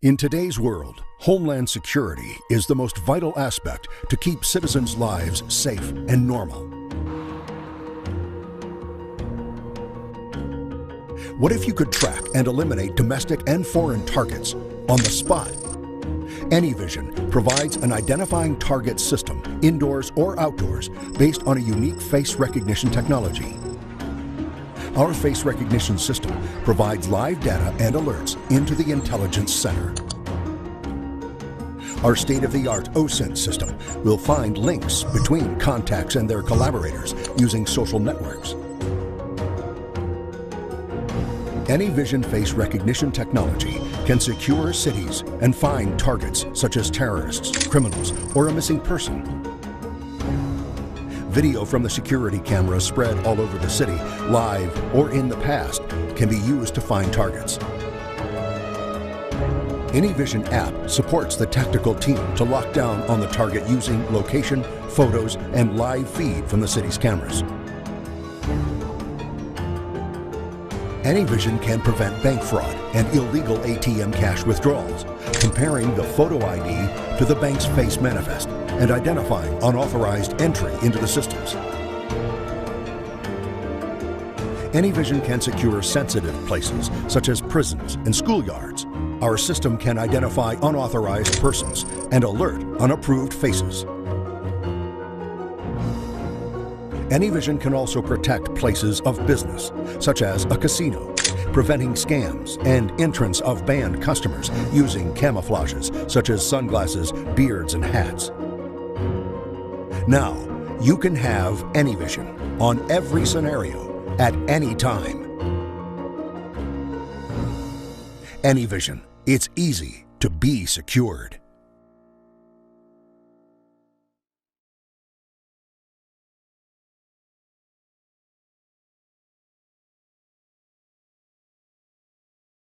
In today's world, Homeland Security is the most vital aspect to keep citizens' lives safe and normal. What if you could track and eliminate domestic and foreign targets on the spot? AnyVision provides an identifying target system, indoors or outdoors, based on a unique face recognition technology. Our face recognition system provides live data and alerts into the intelligence center. Our state-of-the-art OSINT system will find links between contacts and their collaborators using social networks. AnyVision face recognition technology can secure cities and find targets such as terrorists, criminals, or a missing person. Video from the security cameras spread all over the city, live or in the past, can be used to find targets. AnyVision app supports the tactical team to lock down on the target using location, photos, and live feed from the city's cameras. AnyVision can prevent bank fraud and illegal ATM cash withdrawals, comparing the photo ID to the bank's face manifest and identifying unauthorized entry into the systems. AnyVision can secure sensitive places such as prisons and schoolyards. Our system can identify unauthorized persons and alert unapproved faces. AnyVision can also protect places of business, such as a casino, preventing scams and entrance of banned customers using camouflages such as sunglasses, beards, and hats. Now, you can have AnyVision on every scenario at any time. AnyVision, it's easy to be secured.